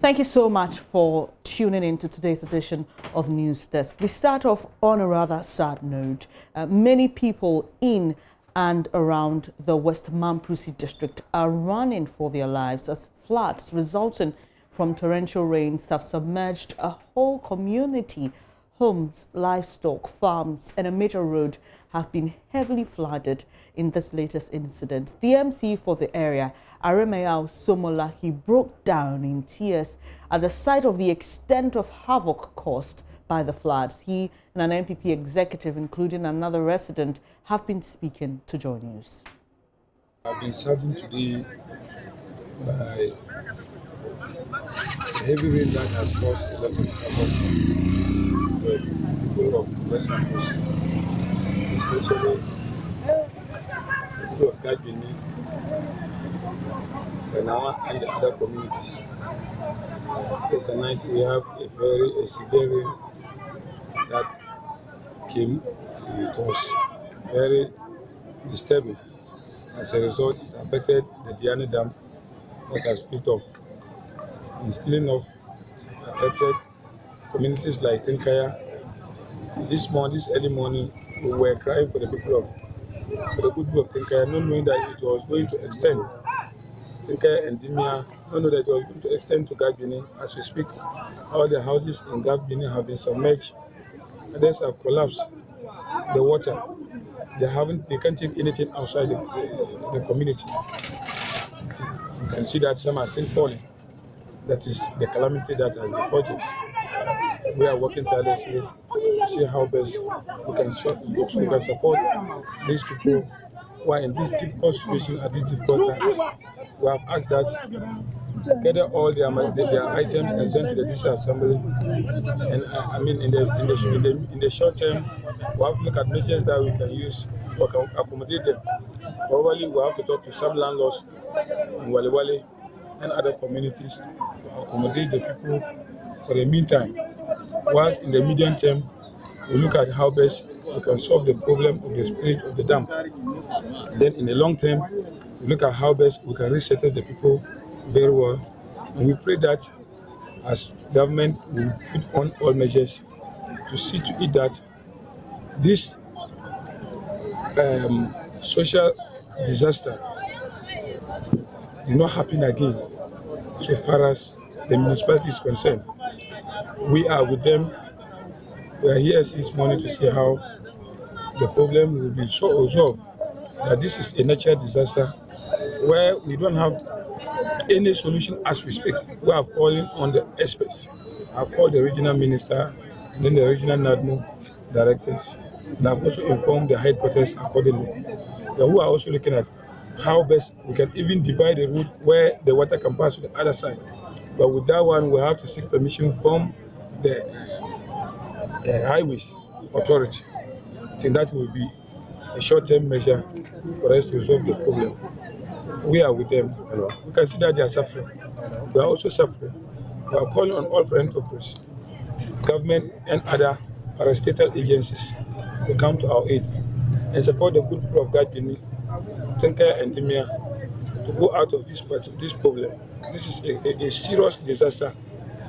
Thank you so much for tuning in to today's edition of News Desk. We start off on a rather sad note. Many people in and around the West Mamprusi district are running for their lives as floods resulting from torrential rains have submerged a whole community. Homes, livestock, farms and a major road have been heavily flooded in this latest incident. The MC for the area, Aremeyao Somola, he broke down in tears at the sight of the extent of havoc caused by the floods. He and an MPP executive, including another resident, have been speaking to Joy News. I've been saddened today by the heavy rain that has caused a lot of havoc to the people of West Mamprusi, especially the people of Gajini, Benawa, and the other communities. Yesterday night we have a severe rain that came with us, very disturbing. As a result, it affected the Diani Dam that has split off. The splitting off affected communities like Tinkaya. This early morning, we were crying for the good people of Tinkaya, not knowing that it was going to extend. Tinkaya and Dimia, not knowing that it was going to extend to Gajini. As we speak, all the houses in Gajini have been submerged. Others have collapsed. The water, they can't take anything outside the community. You can see that some are still falling. That is the calamity that has befallen us. We are working tirelessly to see how best we can support these people who are in this difficult situation at this difficult time. We have asked that gather all their items and send to the district assembly. And I mean, in the short term, we have to look at measures that we can use to accommodate them. Probably we have to talk to some landlords in Wale and other communities to accommodate the people for the meantime. Whilst in the medium term, we look at how best we can solve the problem of the spillage of the dam. And then in the long term, we look at how best we can resettle the people very well. And we pray that as government will put on all measures to see to it that this social disaster will not happen again so far as the municipality is concerned. We are with them. We are here this morning to see how the problem will be resolved. That this is a natural disaster where we don't have any solution as we speak. We are calling on the experts. I've called the regional minister, then the regional NADMO directors, and I've also informed the headquarters accordingly. Who are also looking at how best we can even divide the route where the water can pass to the other side. But with that one, we have to seek permission from the highways authority. I think that will be a short-term measure for us to resolve the problem. We are with them. We can see that they are suffering. We are also suffering. We are calling on all philanthropists, government and other parastatal agencies to come to our aid and support the good people of Gajini, Tinkaya and Dimia to go out of this problem. This is a serious disaster.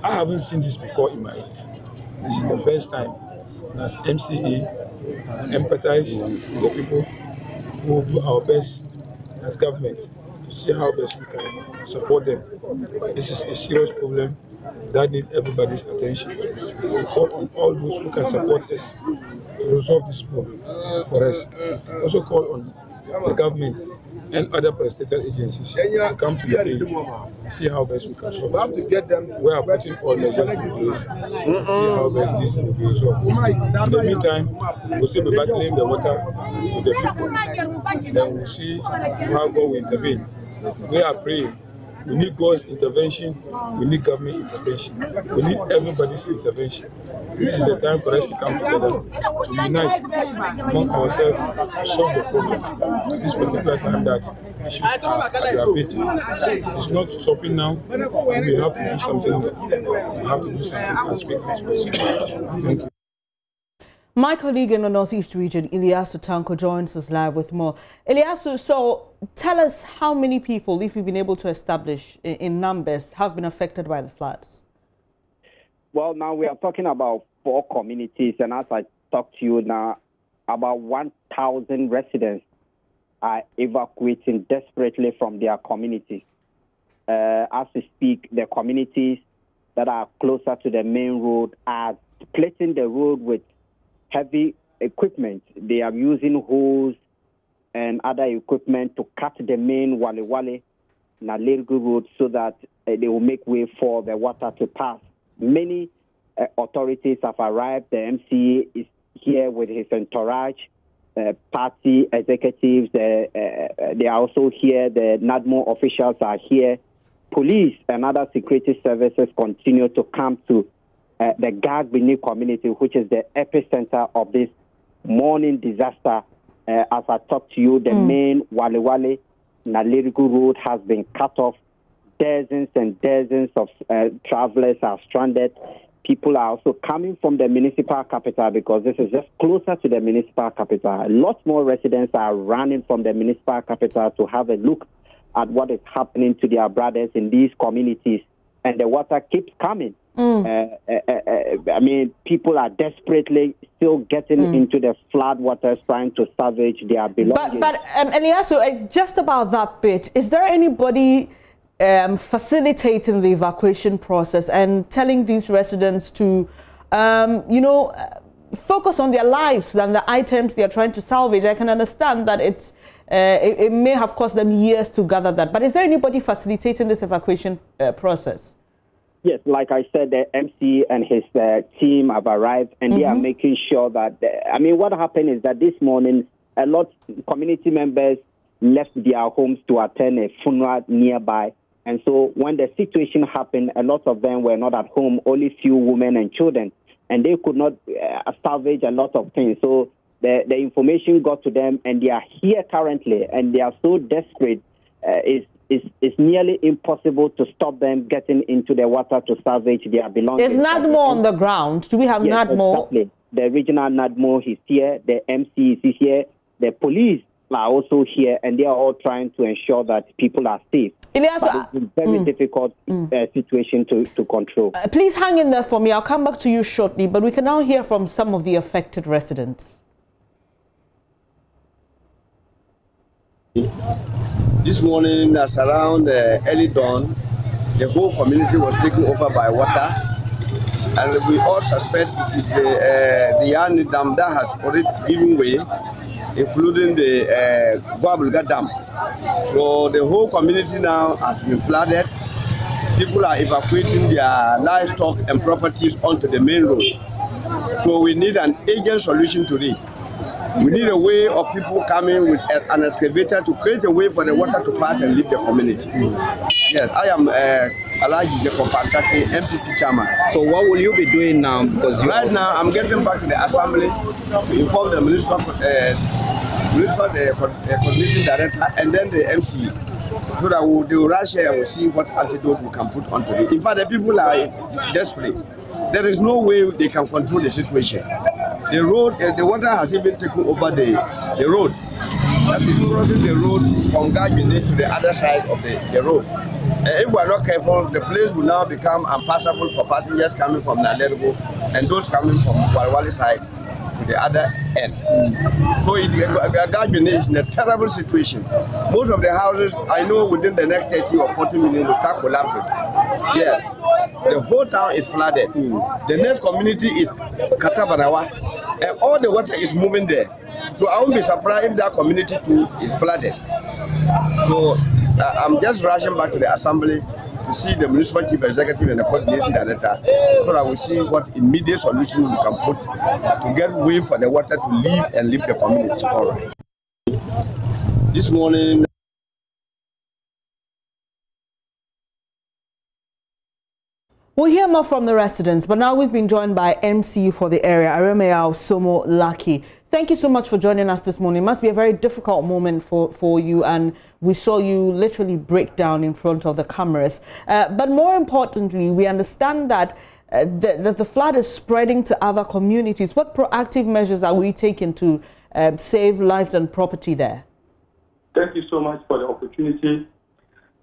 I haven't seen this before in my life. This is the first time. And as MCE, empathize with the people who will do our best as government to see how best we can support them. This is a serious problem that needs everybody's attention. We call on all those who can support us to resolve this problem for us. Also call on the government and other parastatal agencies to come to the aid and see how best we can solve it. We are putting all measures in place to see how best this will be resolved. In the meantime, we'll still be battling the water with the people. Then we'll see how God will intervene. We are praying. We need God's intervention. We need government intervention. We need everybody's intervention. This is the time for us to come together, to unite among ourselves to solve the problem. At this particular time that issues are aggravating. It is not stopping now. We have to do something. We have to do something as quickly as possible. Thank you. My colleague in the Northeast region, Ilyasu Tanko, joins us live with more. Ilyasu, so tell us how many people, if you've been able to establish in numbers, have been affected by the floods? Well, now we are talking about 4 communities, and as I talk to you now, about 1,000 residents are evacuating desperately from their communities. As we speak, the communities that are closer to the main road are splitting the road with heavy equipment. They are using hose and other equipment to cut the main Wale Wale Nalerigu road so that they will make way for the water to pass. Many authorities have arrived. The MCA is here with his entourage, party executives. They are also here. The NADMO officials are here. Police and other security services continue to come to the Gagbini community, which is the epicenter of this morning disaster. As I talk to you, the main Wale Wale Nalerigu road has been cut off. Dozens and dozens of travelers are stranded. People are also coming from the municipal capital because this is just closer to the municipal capital. A lot more residents are running from the municipal capital to have a look at what is happening to their brothers in these communities. And the water keeps coming. I mean, people are desperately still getting into the flood waters, trying to salvage their belongings. But Ilyasu, just about that bit, is there anybody facilitating the evacuation process and telling these residents to, focus on their lives than the items they are trying to salvage? I can understand that it may have cost them years to gather that, but is there anybody facilitating this evacuation process? Yes, like I said, the MC and his team have arrived, and they are making sure that, what happened is that this morning, a lot of community members left their homes to attend a funeral nearby. And so when the situation happened, a lot of them were not at home, only few women and children, and they could not salvage a lot of things. So the information got to them, and they are here currently, and they are so desperate. It's nearly impossible to stop them getting into the water to salvage their belongings. There's NADMO on the ground. Do we have NADMO? Exactly. The regional NADMO is here. The MC is here. The police are also here, and they are all trying to ensure that people are safe. Ilyasu, it's a very difficult situation to control. Please hang in there for me. I'll come back to you shortly, but we can now hear from some of the affected residents. This morning, as around early dawn, the whole community was taken over by water, and we all suspect it is the Yanni Dam that has already given way, including the Guabulga Dam. So the whole community now has been flooded. People are evacuating their livestock and properties onto the main road. So we need an urgent solution to it. We need a way of people coming with an excavator to create a way for the water to pass and leave the community. Yes, I am Alaji Jacob Pantaki, MPP chairman. So what will you be doing now? Because right now I'm getting back to the assembly to inform the municipal coordination director and then the MC, so that they will rush here and we'll see what antidote we can put onto it. In fact, the people are desperate. There is no way they can control the situation. The road, the water has even taken over the road. That is crossing the road from Gagbini to the other side of the road. If we are not careful, the place will now become impassable for passengers coming from Nalerigu and those coming from Wale Wale side to the other end. So Gagbini is in a terrible situation. Most of the houses, I know within the next 30 or 40 minutes will start collapsing. Yes, the whole town is flooded. The next community is Katabanawa, and all the water is moving there. So I won't be surprised if that community too is flooded. So I'm just rushing back to the assembly to see the municipal chief executive and the coordinating director, so that we see what immediate solution we can put to get way for the water to leave and leave the community. All right. This morning, we'll hear more from the residents, but now we've been joined by MC for the area, Aremeyao Somo Laki. Thank you so much for joining us this morning. It must be a very difficult moment for you, and we saw you literally break down in front of the cameras. But more importantly, we understand that the flood is spreading to other communities. What proactive measures are we taking to save lives and property there? Thank you so much for the opportunity.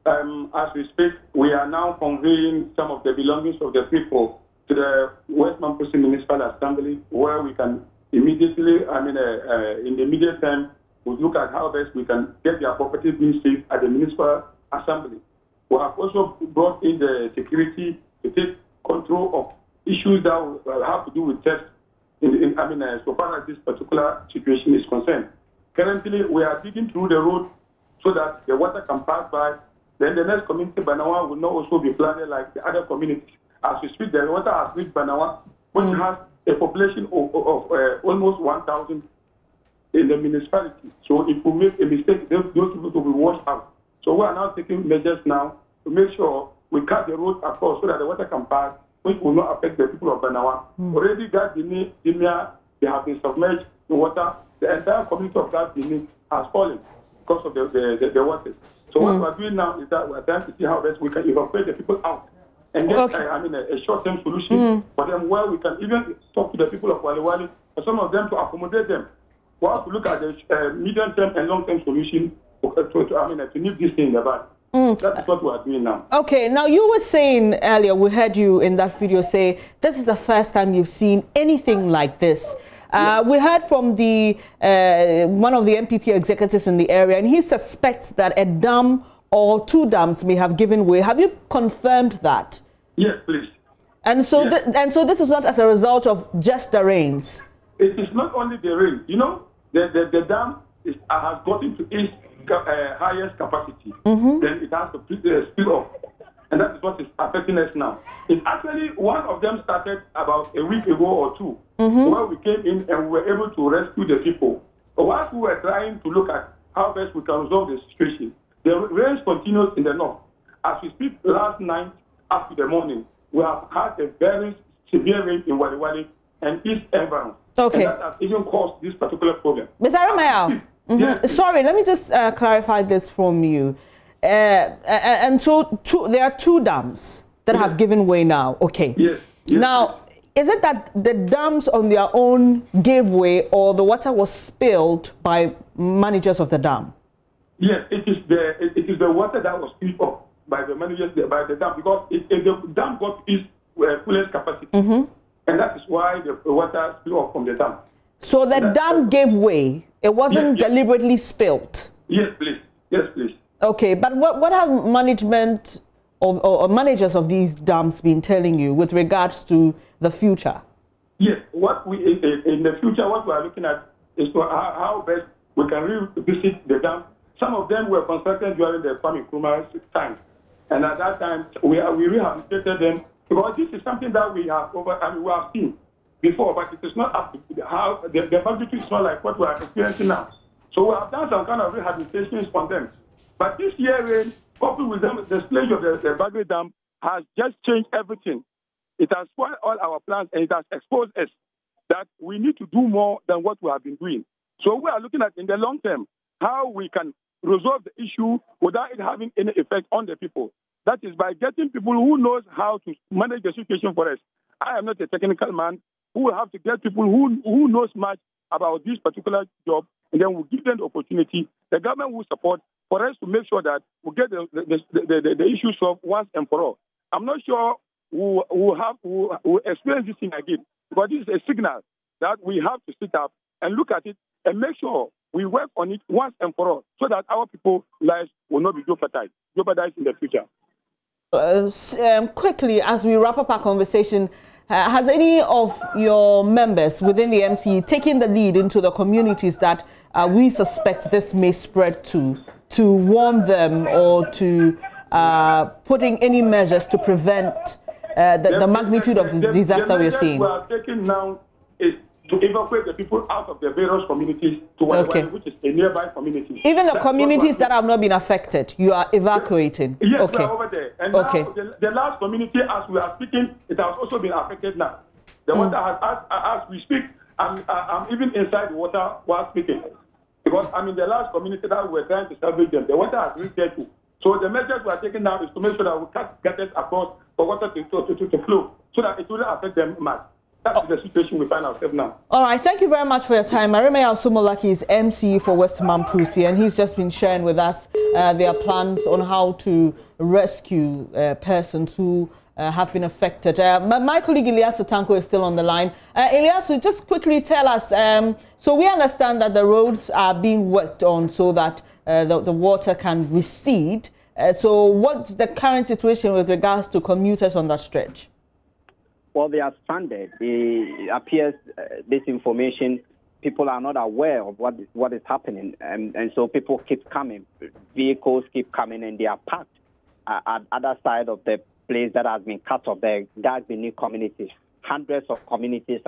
As we speak, we are now conveying some of the belongings of the people to the West Mamprusi Municipal Assembly, where we can immediately, in the immediate time, we look at how best we can get their property being saved at the Municipal Assembly. We have also brought in the security to take control of issues that have to do with theft, so far as this particular situation is concerned. Currently, we are digging through the road so that the water can pass by. Then the next community, Banawa, will not also be flooded like the other communities. As we speak, the water has reached Banawa, which has a population of almost 1,000 in the municipality. So if we make a mistake, those people will be washed out. So we are now taking measures now to make sure we cut the road across so that the water can pass, which will not affect the people of Banawa. Already, Dimia, they have been submerged in water. The entire community of that Benin has fallen because of the water. So what we're doing now is that we're trying to see how best we can evacuate the people out and get a short-term solution for them, where we can even talk to the people of Waliwali, for some of them to accommodate them. We have to look at the medium-term and long-term solution to nip this thing in the bud. That's what we are doing now. Okay, now you were saying earlier, we heard you in that video say, this is the first time you've seen anything like this. We heard from the one of the MPP executives in the area, and he suspects that a dam or two dams may have given way. Have you confirmed that? Yes, please. And so, so this is not as a result of just the rains. It is not only the rain. You know, the dam has gotten to its highest capacity. Then it has to spill off. And that is what is affecting us now. It's actually, one of them started about a week ago or two, where we came in and we were able to rescue the people. But whilst we were trying to look at how best we can resolve the situation, the rain continues in the north. As we speak, last night up to the morning, we have had a very severe rain in Waliwali and East environment. Okay. And that has even caused this particular problem. Mr. Aramaya, sorry, let me just clarify this from you. And so there are two dams that have given way now. Okay. Yes. Now, is it that the dams on their own gave way, or the water was spilled by managers of the dam? Yes, it is the water that was spilled up by the managers by the dam, because the dam got its fullest capacity, and that is why the water spilled up from the dam. So the dam gave way. It wasn't deliberately spilled. Yes, please. Yes, please. Okay, but what have management or managers of these dams been telling you with regards to the future? Yes, what we in the future, what we are looking at is how best we can revisit the dam. Some of them were constructed during the Kwame Nkrumah's time, and at that time we rehabilitated them, because this is something that we have we have seen before, but it is not up to how the magnitude is not like what we are experiencing now. So we have done some kind of rehabilitations on them. But this year rain, coupled with them, the splurge of the Bagre Dam has just changed everything. It has spoiled all our plans, and it has exposed us that we need to do more than what we have been doing. So we are looking at, in the long term, how we can resolve the issue without it having any effect on the people. That is by getting people who knows how to manage the situation for us. I am not a technical man. We will have to get people who knows much about this particular job, and then we'll give them the opportunity. The government will support for us to make sure that we get the issue solved once and for all. I'm not sure we'll experience this thing again, but this is a signal that we have to sit up and look at it and make sure we work on it once and for all, so that our people's lives will not be jeopardized in the future. Quickly, as we wrap up our conversation, has any of your members within the MCE taken the lead into the communities that we suspect this may spread to warn them, or to putting any measures to prevent the magnitude of the disaster we are seeing? We are taking now is to evacuate the people out of the various communities to which is a nearby community. Even the communities that have not been affected, you are evacuating? Yes, we are over there. And now the last community, as we are speaking, it has also been affected now. The water has, as we speak, I'm even inside the water while speaking. Because I'm in the last community that we're trying to salvage them. The water has reached there too. So the measures we are taking now is to make sure that we cut gutters across for water to flow. so that it wouldn't affect them much. That's the situation we find ourselves now. All right, thank you very much for your time. Aremey Asomolaki is MC for West Mamprusi, and he's just been sharing with us their plans on how to rescue persons who have been affected. My colleague Ilyasu Tanko is still on the line. Ilyasu, just quickly tell us, so we understand that the roads are being worked on so that the water can recede. So what's the current situation with regards to commuters on that stretch? Well, they are stranded. It appears this information, people are not aware of what is happening. And so people keep coming. Vehicles keep coming and they are parked at other side of the place that has been cut off. There has been new communities. Hundreds of communities,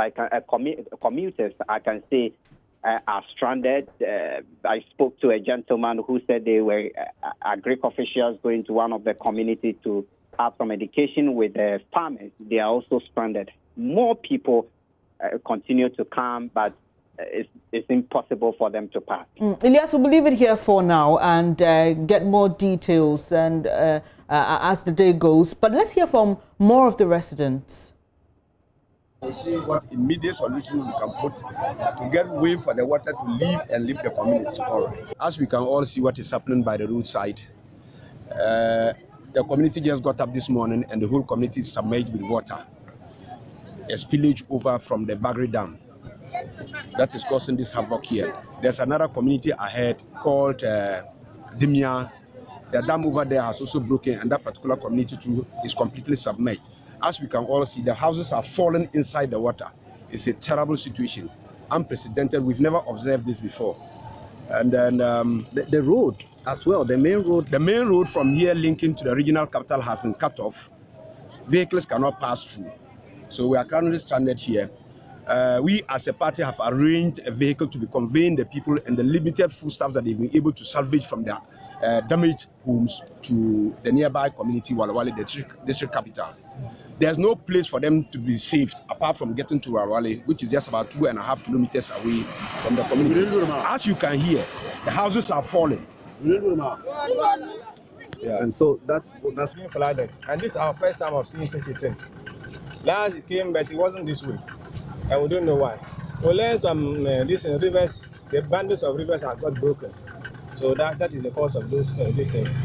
commuters, I can say, are stranded. I spoke to a gentleman who said they were agric officials going to one of the communities to have some education with the farmers. They are also stranded. More people continue to come, but it's impossible for them to pass. Elias, we'll leave it here for now and get more details and as the day goes. But let's hear from more of the residents. We'll see what immediate solution we can put to get way for the water to leave and leave the community. All right. As we can all see what is happening by the roadside, the community just got up this morning and the whole community is submerged with water. A spillage over from the Bagri Dam. That is causing this havoc here. There's another community ahead called Dimia. The dam over there has also broken and that particular community too is completely submerged. As we can all see, the houses are falling inside the water. It's a terrible situation, unprecedented. We've never observed this before. And then the road as well, the main road from here linking to the regional capital has been cut off. Vehicles cannot pass through. So we are currently stranded here. We as a party have arranged a vehicle to be conveying the people and the limited foodstuffs that they've been able to salvage from their damaged homes to the nearby community, Walawale, the district capital. There's no place for them to be saved apart from getting to Walawale, which is just about 2.5 kilometers away from the community. As you can hear, the houses are falling. Yeah, and so that's being flooded. And this is our first time of seeing such a thing. Last it came, but it wasn't this way, and we don't know why. We learned some these rivers, the bundles of rivers have got broken, so that is the cause of those these things.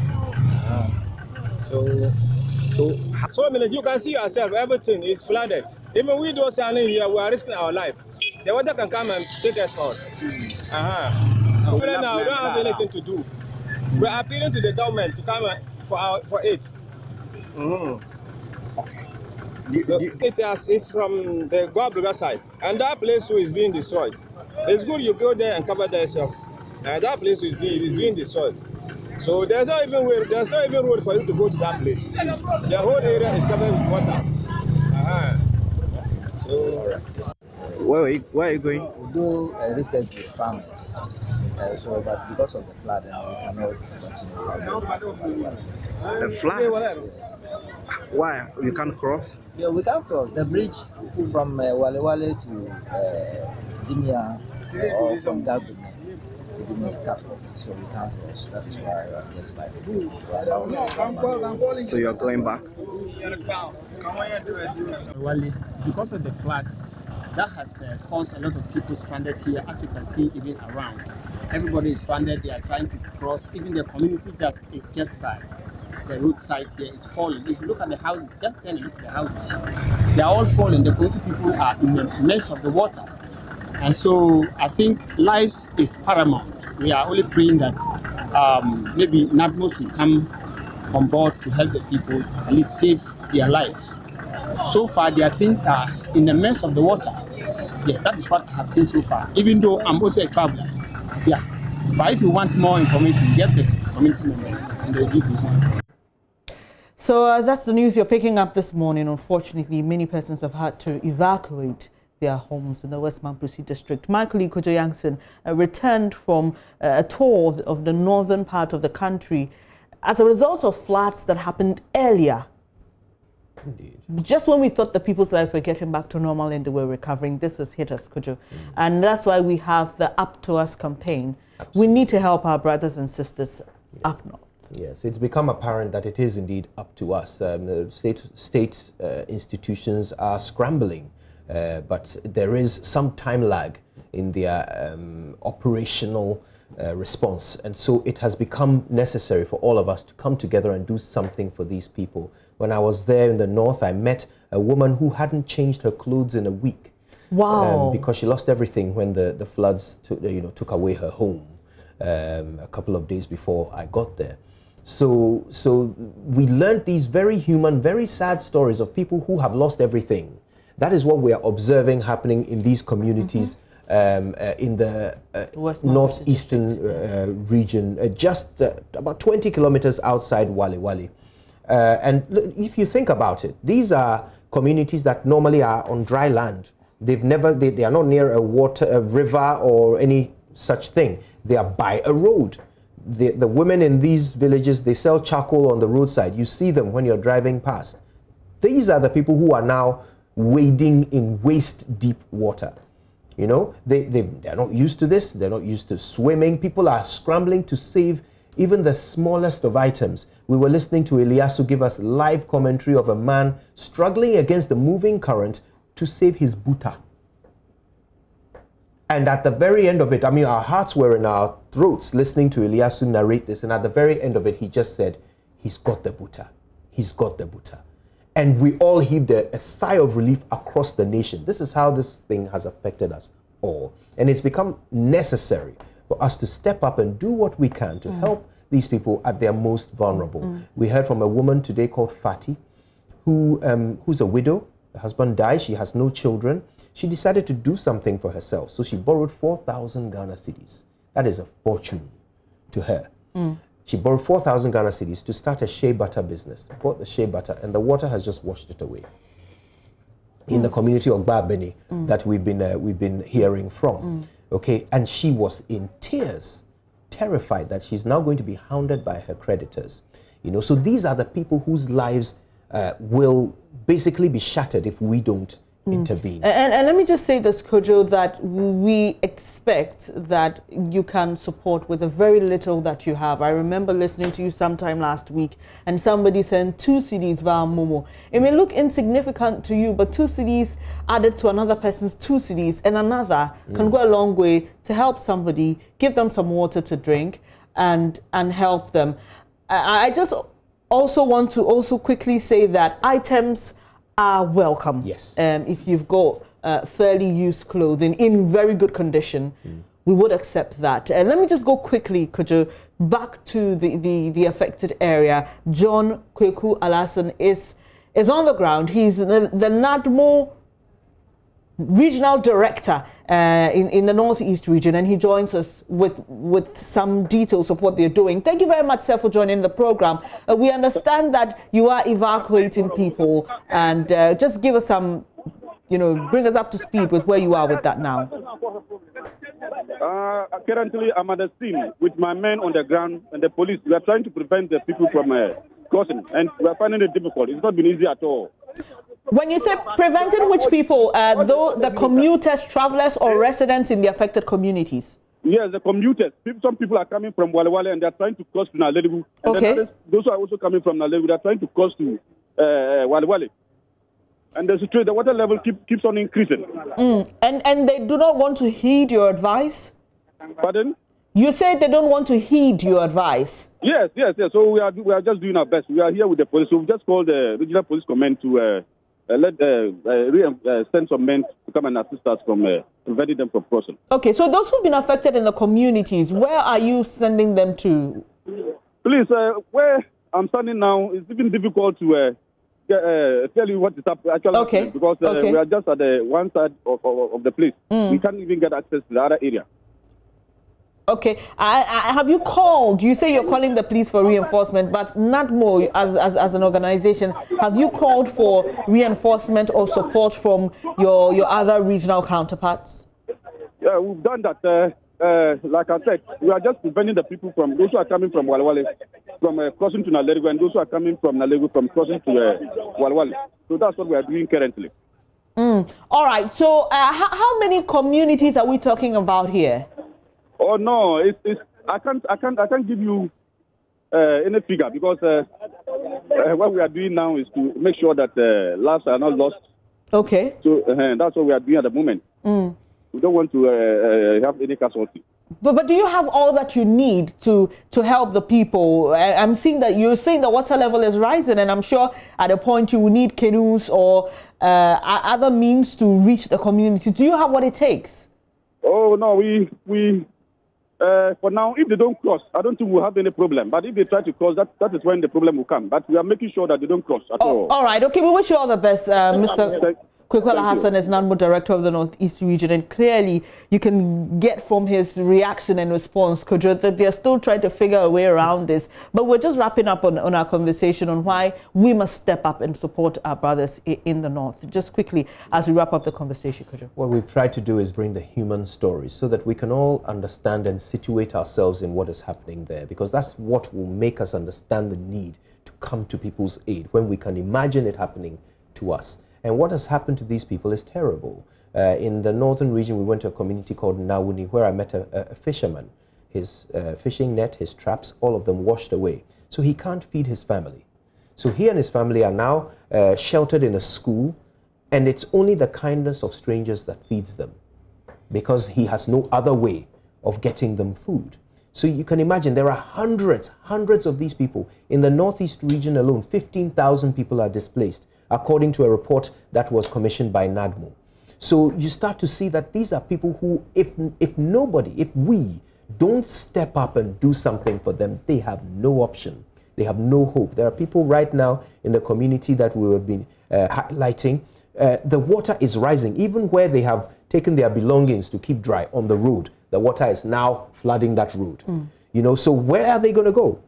So I mean, you can see yourself, everything is flooded. Even we those standing here, we are risking our life. The water can come and take us out. So right now we don't have anything to do. We are appealing to the government to come for aid. It's from the Guabriga side, and that place too is being destroyed. It's good you go there and cover that yourself. And that place is being destroyed. So there's not even road for you to go to that place. The whole area is covered with water. Where are you going? We do research with farmers. But because of the flood, we cannot continue. The flood? Yes. Why? You can't cross? Yeah, we can cross the bridge from Walewale to Dimia or from Gaguna. Is cut off, so we can't cross. That is why we are just by So you are going back? Because of the floods, that has caused a lot of people stranded here, as you can see, even around. Everybody is stranded, they are trying to cross. Even the community that is just by the roadside here is falling. If you look at the houses, just turn and look at the houses. They are all falling. The community people are in the mess of the water. And so I think life is paramount. We are only praying that maybe NADMOS will come on board to help the people, at least save their lives. So far, their things are in the mess of the water. Yeah, that is what I have seen so far, even though I'm also a traveler. Yeah, but if you want more information, get the community members and they'll give you more. So that's the news you're picking up this morning. Unfortunately, many persons have had to evacuate their homes in the West Mamprusi district. My colleague Kojo Yankson returned from a tour of the northern part of the country as a result of floods that happened earlier. Indeed. Just when we thought the people's lives were getting back to normal and they were recovering, this has hit us, Kojo. And that's why we have the Up to Us campaign. Absolutely. We need to help our brothers and sisters up north. Yes, it's become apparent that it is indeed up to us. The state institutions are scrambling, but there is some time lag in their operational response. And so it has become necessary for all of us to come together and do something for these people. When I was there in the north, I met a woman who hadn't changed her clothes in a week. Wow. Because she lost everything when the floods took away her home a couple of days before I got there. So we learned these very human, very sad stories of people who have lost everything. That is what we are observing happening in these communities in the northeastern region, just about 20 kilometers outside Wale Wale. And if you think about it, these are communities that normally are on dry land. They are not near a river or any such thing. They are by a road. The women in these villages, they sell charcoal on the roadside. You see them when you're driving past. These are the people who are now wading in waist-deep water. You know, they're not used to this. They're not used to swimming. People are scrambling to save even the smallest of items. We were listening to Eliasu give us live commentary of a man struggling against the moving current to save his buta. And at the very end of it, I mean, our hearts were in our throats listening to Eliasu narrate this. And at the very end of it, he just said, he's got the buta. He's got the buta. And we all heaved a sigh of relief across the nation. This is how this thing has affected us all. And it's become necessary for us to step up and do what we can to help these people at their most vulnerable. We heard from a woman today called Fati, who's a widow. Her husband died. She has no children. She decided to do something for herself. So she borrowed 4,000 Ghana cedis. That is a fortune to her. She borrowed 4,000 Ghana cedis to start a shea butter business. Bought the shea butter and the water has just washed it away. In the community of Babeni that we've been hearing from. Okay, and she was in tears, terrified that she's now going to be hounded by her creditors. You know, so these are the people whose lives will basically be shattered if we don't intervene. And let me just say this, Kojo, that we expect that you can support with the very little that you have. I remember listening to you sometime last week and somebody sent 2 CDs via Momo. It may look insignificant to you, but 2 CDs added to another person's 2 CDs and another can go a long way to help somebody, give them some water to drink and help them. I just also want to also quickly say that items are welcome. Yes. If you've got fairly used clothing in very good condition, we would accept that. Let me just go quickly, Kojo, back to the affected area. John Kweku Alasan is on the ground. He's the NADMO regional director in the Northeast region, and he joins us with some details of what they're doing. Thank you very much, sir, for joining the program. We understand that you are evacuating people, and just give us some, bring us up to speed with where you are with that now. Currently, I'm at the scene with my men on the ground and the police. We are trying to prevent the people from crossing, and we are finding it difficult. It's not been easy at all. When you say preventing which people, though the commuters, travelers, or residents in the affected communities? Yes, the commuters. Some people are coming from Wale Wale and they are trying to cross to Nalerigu. Okay. Those are also coming from Nalerigu. They are trying to cross to Wale Wale. And the water level keeps on increasing. And they do not want to heed your advice? Pardon? You said they don't want to heed your advice. Yes. So we are just doing our best. We are here with the police. So we've just called the regional police command to send some men to come and assist us from preventing them from crossing. Okay, so those who've been affected in the communities, where are you sending them to? Please, where I'm standing now, it's even difficult to tell you what is actually happening because we are just at the one side of the place. We can't even get access to the other area. Okay, have you called? You say you're calling the police for reinforcement, but NADMO as an organization, have you called for reinforcement or support from your other regional counterparts? Yeah, we've done that. Like I said, we are just preventing the people from those who are coming from Wale Wale from crossing to Nalerigu, and those who are coming from Nalerigu from crossing to Wale Wale. So that's what we are doing currently. All right. So how many communities are we talking about here? Oh no, I can't give you any figure because what we are doing now is to make sure that lives are not lost. Okay. So that's what we are doing at the moment. We don't want to have any casualty. But do you have all that you need to help the people? I'm seeing that you're saying the water level is rising, and I'm sure at a point you will need canoes or other means to reach the community. Do you have what it takes? Oh no, we for now, if they don't cross, I don't think we'll have any problem. But if they try to cross, that is when the problem will come. But we are making sure that they don't cross at all. All right. Okay. We wish you all the best, Mr. Kwekwala Hassan is NANMO Director of the Northeast Region, and clearly you can get from his reaction and response, Kojo, that they're still trying to figure a way around this. But we're just wrapping up on our conversation on why we must step up and support our brothers in the North. Just quickly, as we wrap up the conversation, Kojo. What we've tried to do is bring the human stories so that we can all understand and situate ourselves in what is happening there, because that's what will make us understand the need to come to people's aid when we can imagine it happening to us. And what has happened to these people is terrible. In the northern region, we went to a community called Nawuni, where I met a fisherman. His fishing net, his traps, all of them washed away. So he can't feed his family. So he and his family are now sheltered in a school, and it's only the kindness of strangers that feeds them, because he has no other way of getting them food. So you can imagine there are hundreds of these people. In the Northeast region alone, 15,000 people are displaced, according to a report that was commissioned by NADMO. So you start to see that these are people who, if we don't step up and do something for them, they have no option. They have no hope. There are people right now in the community that we have been highlighting. The water is rising. Even where they have taken their belongings to keep dry on the road, the water is now flooding that road. You know, so where are they going to go?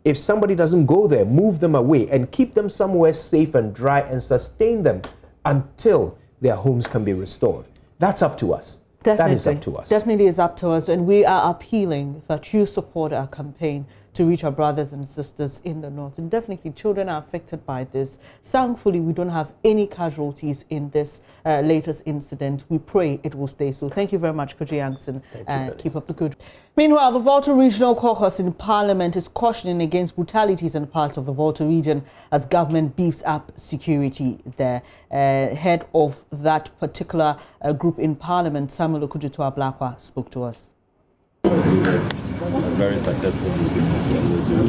If somebody doesn't go there, move them away and keep them somewhere safe and dry and sustain them until their homes can be restored. That's up to us. Definitely. That is up to us. Definitely is up to us. And we are appealing that you support our campaign to reach our brothers and sisters in the North. And definitely children are affected by this. Thankfully, we don't have any casualties in this latest incident. We pray it will stay so. Thank you very much, Kojo Yankson, and keep up the good. Meanwhile, the Volta Regional Caucus in Parliament is cautioning against brutalities in parts of the Volta region as government beefs up security there. Head of that particular group in Parliament, Samuel Okudzeto-Ablakwa, spoke to us. A very successful meeting with the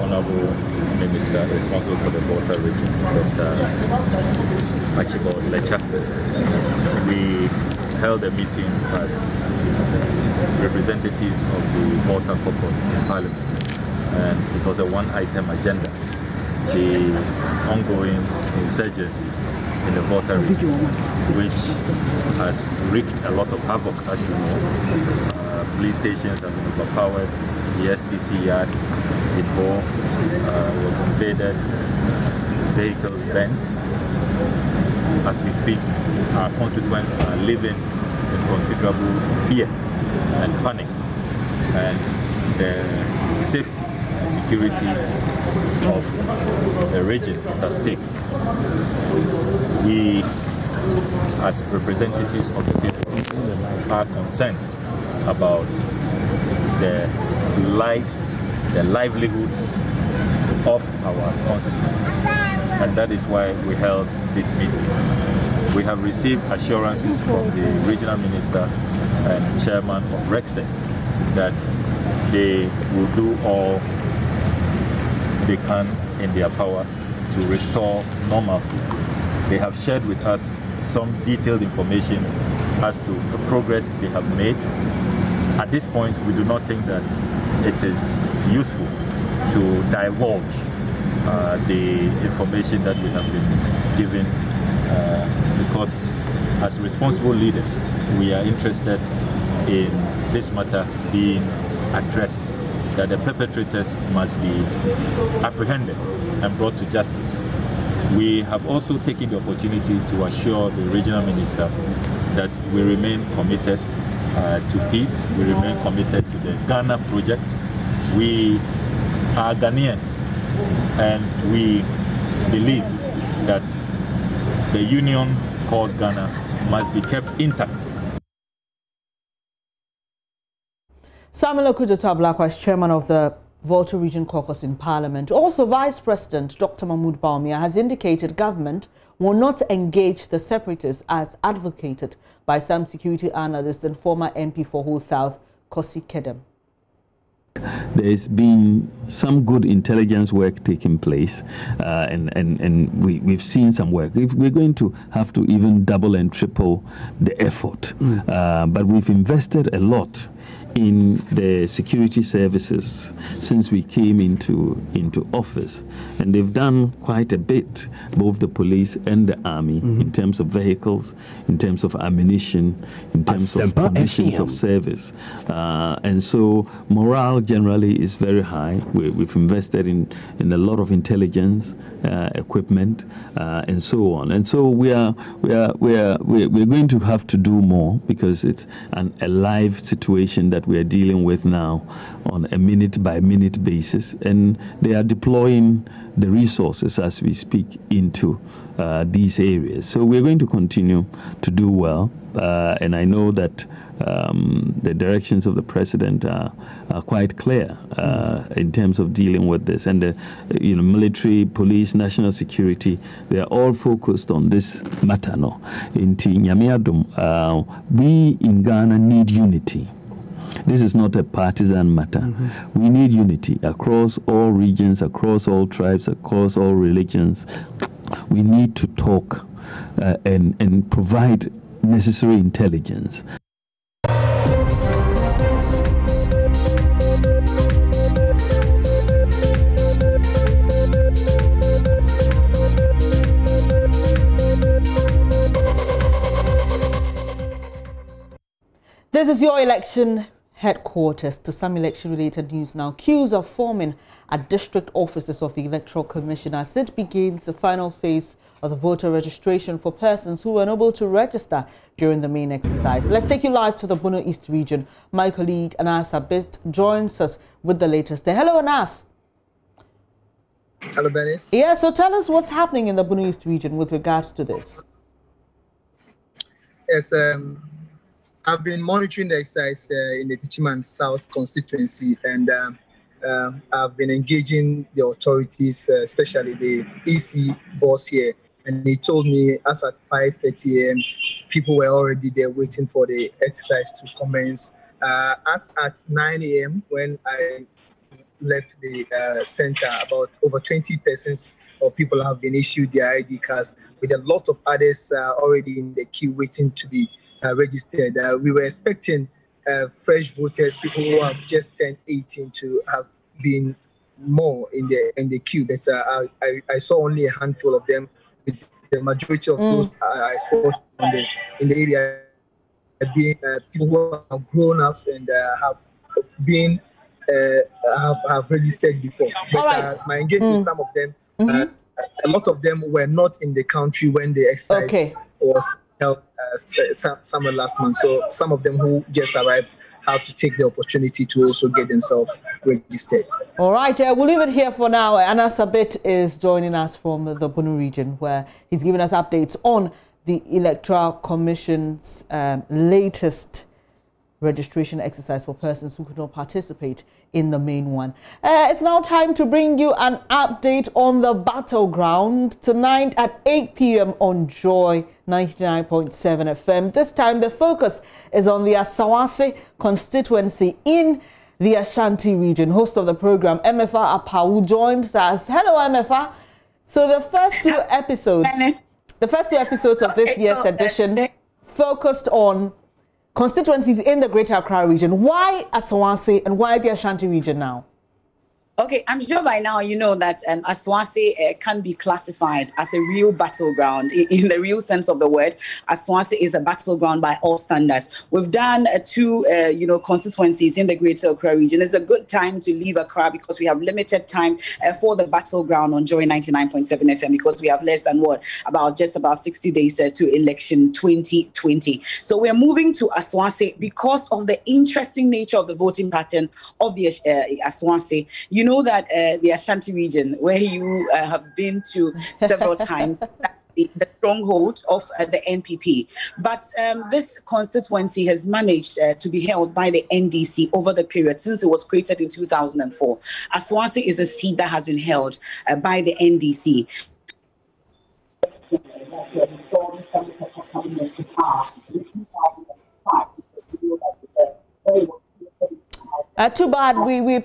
Honorable Minister responsible for the Volta region, Dr. Archibald Letcher. We held a meeting as representatives of the Volta Caucus in Parliament, and it was a one-item agenda: the ongoing insurgency in the Volta region, which has wreaked a lot of havoc, as you know. Police stations have been overpowered, the STC yard in Bo was invaded, vehicles burnt. As we speak, our constituents are living in considerable fear and panic, and the safety and security of the region is at stake. We, as representatives of the people, are concerned about the lives, the livelihoods of our constituents, and that is why we held this meeting. We have received assurances from the regional minister and chairman of RECSEC that they will do all they can in their power to restore normalcy. They have shared with us some detailed information as to the progress they have made. At this point, we do not think that it is useful to divulge the information that we have been given because as responsible leaders, we are interested in this matter being addressed, that the perpetrators must be apprehended and brought to justice. We have also taken the opportunity to assure the regional minister that we remain committed to peace. We remain committed to the Ghana project. We are Ghanaians, and we believe that the union called Ghana must be kept intact. Samuel Okudzeto-Ablakwa is chairman of the Volta Region Caucus in Parliament. Also, Vice President Dr. Mahmoud Bawumia has indicated government will not engage the separatists as advocated by some security analysts and former MP for Whole South, Kosi Kedem. There's been some good intelligence work taking place, and we've seen some work. We're going to have to even double and triple the effort, but we've invested a lot in the security services since we came into office, and they've done quite a bit, both the police and the army, in terms of vehicles, in terms of ammunition, in terms of conditions of service, and so morale generally is very high. We've invested in a lot of intelligence equipment and so on, and so we're going to have to do more, because it's a live situation that we are dealing with now on a minute-by-minute basis, and they are deploying the resources as we speak into these areas. So we're going to continue to do well, and I know that the directions of the president are quite clear in terms of dealing with this, and the military, police, national security, they are all focused on this matter. No, in Nyamiadum, we in Ghana need unity. This is not a partisan matter. We need unity across all regions, across all tribes, across all religions. We need to talk and provide necessary intelligence. This is your election headquarters. To some election-related news now. Queues are forming at district offices of the Electoral Commission as it begins the final phase of the voter registration for persons who were unable to register during the main exercise. Let's take you live to the Bono East region. My colleague Anas Abit joins us with the latest there. Hello, Anas. Hello, Benis. Yeah, so tell us what's happening in the Bono East region with regards to this. Yes, I've been monitoring the exercise in the Techiman South constituency, and I've been engaging the authorities, especially the EC boss here, and he told me as at 5:30 a.m. people were already there waiting for the exercise to commence. As at 9 a.m. when I left the center, about over 20 persons or people have been issued their ID cards, with a lot of others already in the queue waiting to be registered. We were expecting fresh voters, people who have just turned 18, to have been more in the queue, but I saw only a handful of them. With the majority of those I saw in the area being people who are grown-ups and have been have registered before. But my engagement with some of them, a lot of them were not in the country when the exercise was held summer last month. So some of them who just arrived have to take the opportunity to also get themselves registered. All right, we'll leave it here for now. Anas Abit is joining us from the Bono region, where he's giving us updates on the Electoral Commission's latest registration exercise for persons who could not participate in the main one. It's now time to bring you an update on the battleground tonight at 8 p.m. on Joy 99.7 FM. This time the focus is on the Asawase constituency in the Ashanti region. Host of the program, Emefa Apawu, joins us. Hello, Emefa. So the first two episodes of this year's edition focused on constituencies in the Greater Accra region. Why Asawase and why the Ashanti region now? Okay, I'm sure by now you know that Asawase can be classified as a real battleground in the real sense of the word. Asawase is a battleground by all standards. We've done two, constituencies in the Greater Accra region. It's a good time to leave Accra because we have limited time for the battleground on Joy 99.7 FM because we have less than just about 60 days to election 2020. So we're moving to Asawase because of the interesting nature of the voting pattern of the Asawase. You know that the Ashanti region, where you have been to several times, the stronghold of the NPP. But this constituency has managed to be held by the NDC over the period since it was created in 2004. Asawase is a seat that has been held by the NDC. Too bad.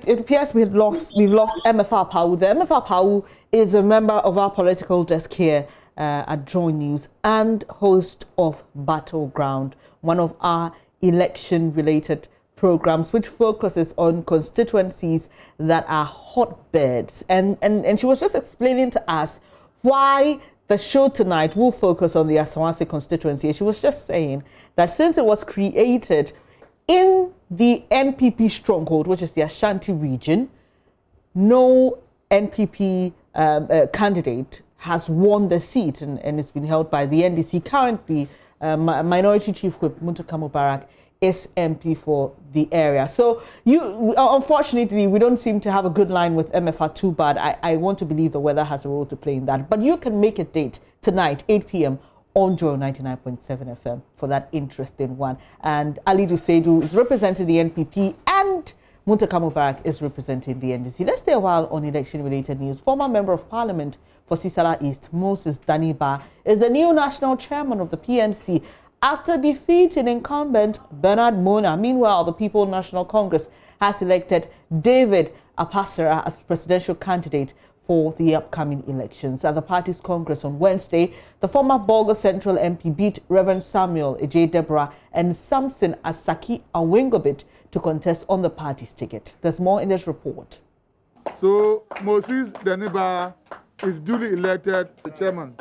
It appears we've lost MFR Pau. The MFR Pau is a member of our political desk here at Joy News and host of Battleground, one of our election-related programs which focuses on constituencies that are hotbeds. And she was just explaining to us why the show tonight will focus on the Asawase constituency. She was just saying that since it was created in the NPP stronghold, which is the Ashanti region, no NPP candidate has won the seat, and it's been held by the NDC. Currently, Minority Chief Whip Muntaka Mubarak is MP for the area. So unfortunately, we don't seem to have a good line with MFR too bad. I want to believe the weather has a role to play in that. But you can make a date tonight, 8 p.m. on Joy 99.7 FM for that interesting one. And Ali Duseidu is representing the NPP and Muntaka Mubarak is representing the NDC. Let's stay a while on election-related news. Former Member of Parliament for Sisala East, Moses Dani-Ba, is the new national chairman of the PNC after defeating incumbent Bernard Mona. Meanwhile, the People National Congress has elected David Apasera as presidential candidate for the upcoming elections. At the party's Congress on Wednesday, the former Bolga Central MP beat Reverend Samuel J. Deborah and Samson Asaki Awingobit to contest on the party's ticket. There's more in this report. So Moses Dani-Ba is duly elected chairman.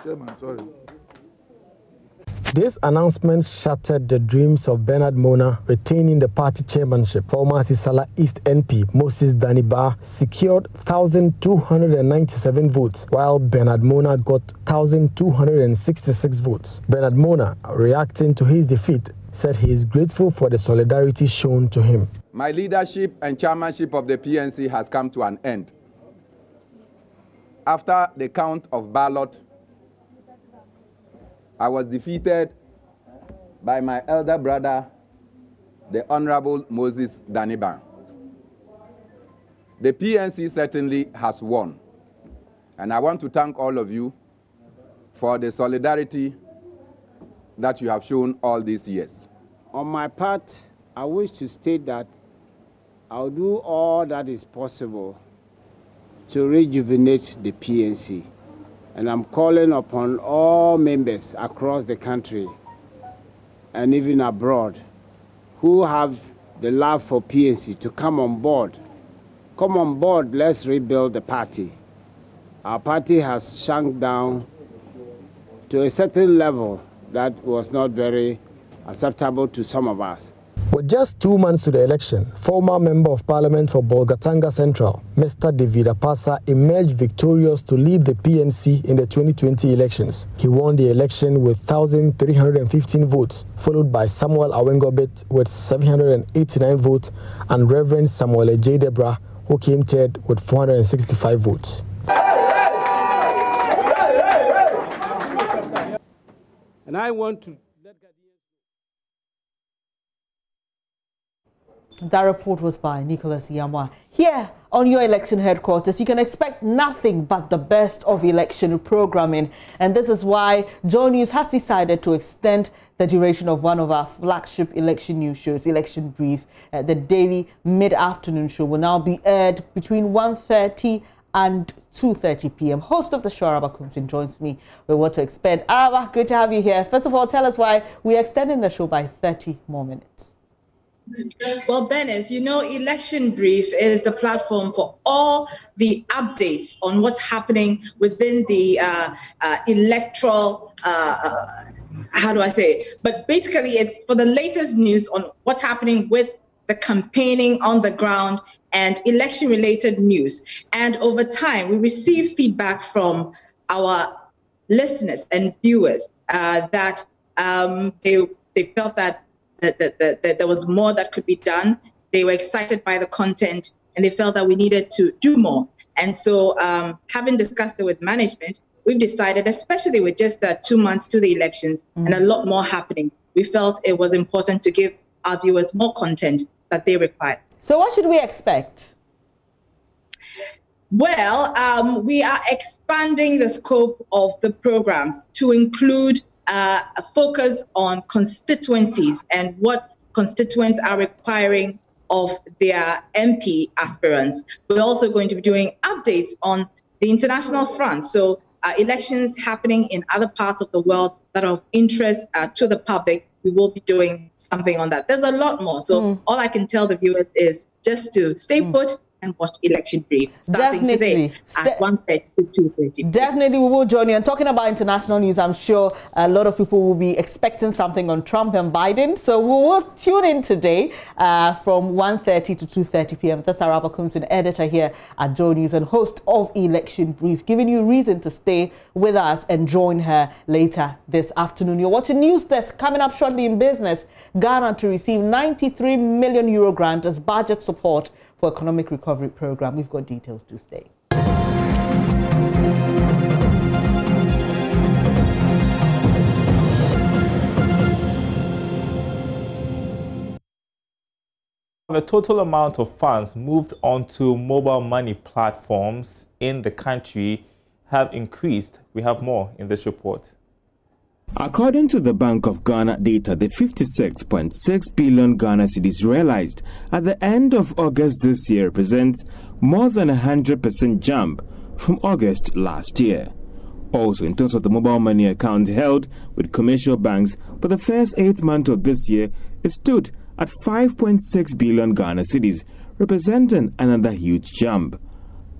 This announcement shattered the dreams of Bernard Mona retaining the party chairmanship. Former Sisala East NP Moses Dani-Ba secured 1,297 votes, while Bernard Mona got 1,266 votes. Bernard Mona, reacting to his defeat, said he is grateful for the solidarity shown to him. My leadership and chairmanship of the PNC has come to an end. After the count of ballot, I was defeated by my elder brother, the Honorable Moses Dani-Ba. The PNC certainly has won, and I want to thank all of you for the solidarity that you have shown all these years. On my part, I wish to state that I'll do all that is possible to rejuvenate the PNC. And I'm calling upon all members across the country and even abroad who have the love for PNC to come on board. Come on board, let's rebuild the party. Our party has shrunk down to a certain level that was not very acceptable to some of us. With just 2 months to the election, former Member of Parliament for Bolgatanga Central, Mr. David Apasa, emerged victorious to lead the PNC in the 2020 elections. He won the election with 1,315 votes, followed by Samuel Awingobit with 789 votes and Reverend Samuel J. Deborah, who came third with 465 votes. And I want to That report was by Nicholas Yamwa. Here on your election headquarters, you can expect nothing but the best of election programming. And this is why Joy News has decided to extend the duration of one of our flagship election news shows, Election Brief. The daily mid-afternoon show will now be aired between 1:30 and 2:30 p.m. Host of the show, Araba Kumsin, joins me with what to expect. Araba, great to have you here. First of all, tell us why we're extending the show by 30 more minutes. Well, Benes, you know, Election Brief is the platform for all the updates on what's happening within the electoral, how do I say it? But basically, it's for the latest news on what's happening with the campaigning on the ground and election-related news. And over time, we receive feedback from our listeners and viewers that they felt that there was more that could be done. They were excited by the content and they felt that we needed to do more. And so having discussed it with management, we've decided, especially with just 2 months to the elections and a lot more happening, we felt it was important to give our viewers more content that they require. So what should we expect? Well, we are expanding the scope of the programs to include a focus on constituencies and what constituents are requiring of their MP aspirants. We're also going to be doing updates on the international front. So elections happening in other parts of the world that are of interest to the public, we will be doing something on that. There's a lot more. So all I can tell the viewers is just to stay put and watch Election Brief starting today at 1:30 to 2:30. Definitely, we will join you. And talking about international news, I'm sure a lot of people will be expecting something on Trump and Biden. So we will tune in today from 1:30 to 2:30 p.m. That's Sarah Bakumsin, editor here at Joy News and host of Election Brief, giving you reason to stay with us and join her later this afternoon. You're watching News Desk. Coming up shortly in business, Ghana to receive €93 million grant as budget support for economic recovery program. We've got details to stay. The total amount of funds moved onto mobile money platforms in the country have increased. We have more in this report. According to the Bank of Ghana data, the 56.6 billion Ghana cedis realized at the end of August this year represents more than 100% jump from August last year. Also, in terms of the mobile money account held with commercial banks for the first 8 months of this year, it stood at 5.6 billion Ghana cedis, representing another huge jump.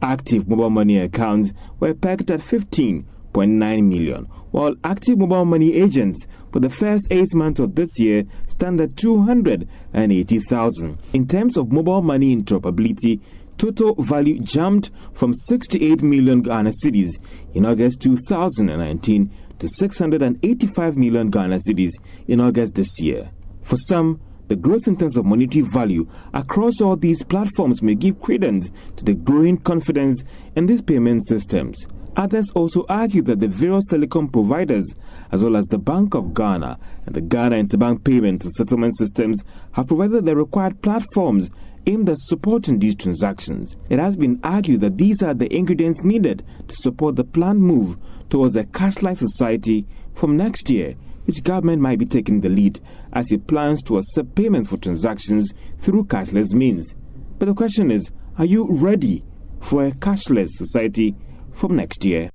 Active mobile money accounts were pegged at 15.9 million, while active mobile money agents for the first 8 months of this year stand at 280,000. In terms of mobile money interoperability, total value jumped from 68 million Ghana cedis in August 2019 to 685 million Ghana cedis in August this year. For some, the growth in terms of monetary value across all these platforms may give credence to the growing confidence in these payment systems. Others also argue that the various telecom providers, as well as the Bank of Ghana and the Ghana Interbank Payment and Settlement Systems, have provided the required platforms aimed at supporting these transactions. It has been argued that these are the ingredients needed to support the planned move towards a cashless society from next year, which government might be taking the lead as it plans to accept payment for transactions through cashless means. But the question is, are you ready for a cashless society from next year?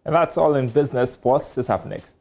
And that's all in business. Sports is up next.